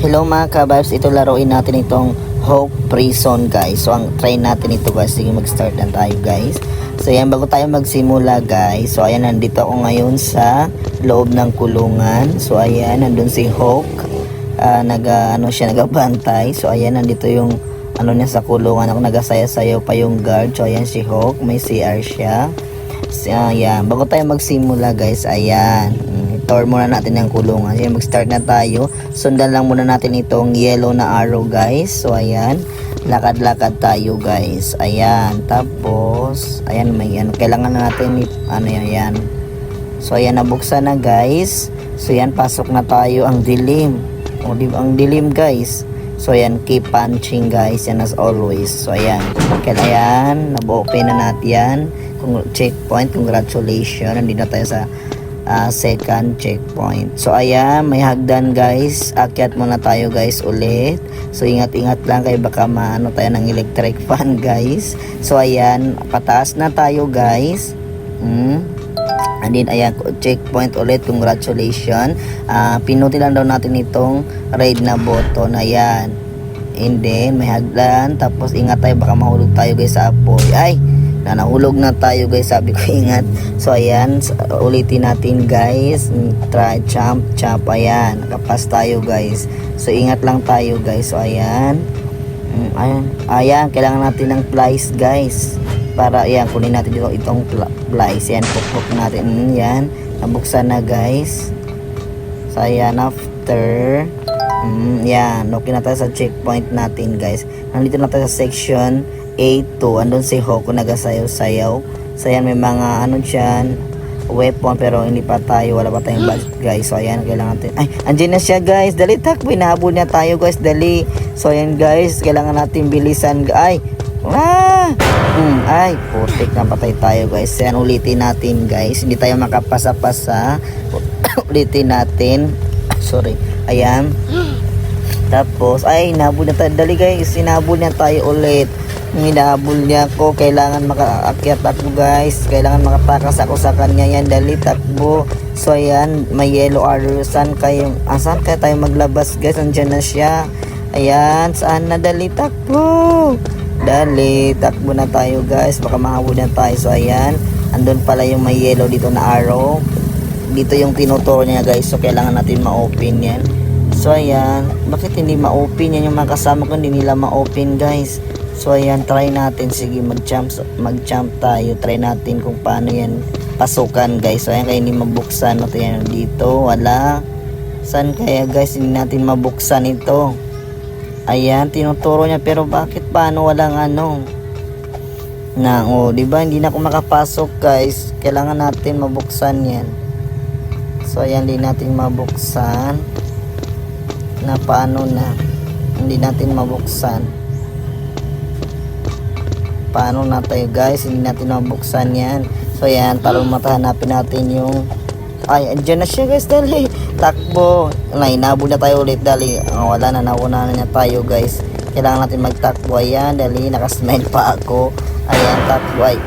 Hello mga kababs, ito laruin natin itong Hope Prison guys. So ang try natin ito guys, sige mag-start na tayo guys. So ayan, bago tayo magsimula guys. So ayan, nandito ako ngayon sa loob ng kulungan. So ayan, nandun si Hope. Nagabantay. So ayan, nandito yung niya sa kulungan. Ako nagasaya-sayaw pa yung guard. So ayan si Hope, may CR siya. So ayan, bago tayo magsimula guys, ayan. Tour muna natin ang kulungan. Ayan, mag-start na tayo. Sundan lang muna natin itong yellow na arrow guys. So ayan, lakad-lakad tayo guys. Ayan, tapos ayan, may kailangan na natin yan. So ayan, nabuksan na guys. So ayan, pasok na tayo. Ang dilim. Ang dilim guys. So ayan, keep punching guys, yan as always. So ayan, ayan, nab-open na natin yan. Checkpoint, congratulations. Nandito na tayo sa second checkpoint. So ayan, may hagdan guys. Akyat muna tayo guys ulit. So ingat-ingat lang kay baka maano tayo ng electric fan guys. So ayan, pataas na tayo guys. And then ayan, checkpoint ulit, congratulations. Pinuti lang daw natin itong red na button. Ayan, and then may hagdan. Tapos ingat tayo, baka mahulog tayo guys sa apoy. Ay, nahulog na tayo guys, sabi ko ingat. So ayan, ulitin natin guys. Try jump. Ayan, nakapas tayo guys. So ingat lang tayo guys. So ayan, ayan, kailangan natin ng plies guys, para ayan, kunin natin dito itong plies. Yan, pukpuk natin. Yan, nabuksan na guys. So ayan, after yan, okay na tayo sa checkpoint natin guys. Nandito na tayo sa section A2, andun si Hoko nagasayaw-sayaw. So ayan, may mga dyan, weapon, pero hindi pa tayo, wala pa tayong budget guys. So ayan, kailangan natin, ay, andyan na siya guys, dali takbo, hinahabol niya tayo guys, dali. So ayan guys, kailangan natin bilisan. Ay, ay, putik, napatay tayo guys. Ayan, ulitin natin guys, hindi tayo makapasa-pasa. Ulitin natin, sorry, ayan. Tapos, ay, hinabol na tayo, dali guys, hinabol niya tayo ulit. Hinabol niya ako, kailangan makaakyat ako guys, kailangan makatakas ako sa kanya. Yan, dali, takbo. So ayan, may yellow arrow. Saan kayo tayo maglabas guys? Andyan na siya. Ayan, saan na? Dali, takbo. Dali, takbo na tayo guys, baka mahabol na tayo. So ayan, andun pala yung may yellow dito na arrow. Dito yung tinuturo niya guys, so kailangan natin ma-open yan. So ayan, bakit hindi ma-open yan? Yung mga kasama ko hindi nila ma-open guys. So ayan, try natin, sige, mag-jump tayo. Try natin kung paano yan pasukan guys. So ayan, kaya hindi mabuksan natin yan dito, wala. Saan kaya guys, hindi natin mabuksan ito? Ayan, tinuturo niya, pero bakit paano walang diba, hindi na ako makapasok guys. Kailangan natin mabuksan yan. So ayan, hindi natin mabuksan. Na paano na? Hindi natin mabuksan. Paano na tayo guys, hindi natin mabuksan yan. So ayan, para matahanapin natin yung, ay, andyan na siya guys, dali, takbo. Hinabol na tayo ulit, dali. Wala na, nauna na niya tayo guys. Kailangan natin magtakbo. Ayan, dali, nakasmile pa ako. Ayan, takbo. Ay,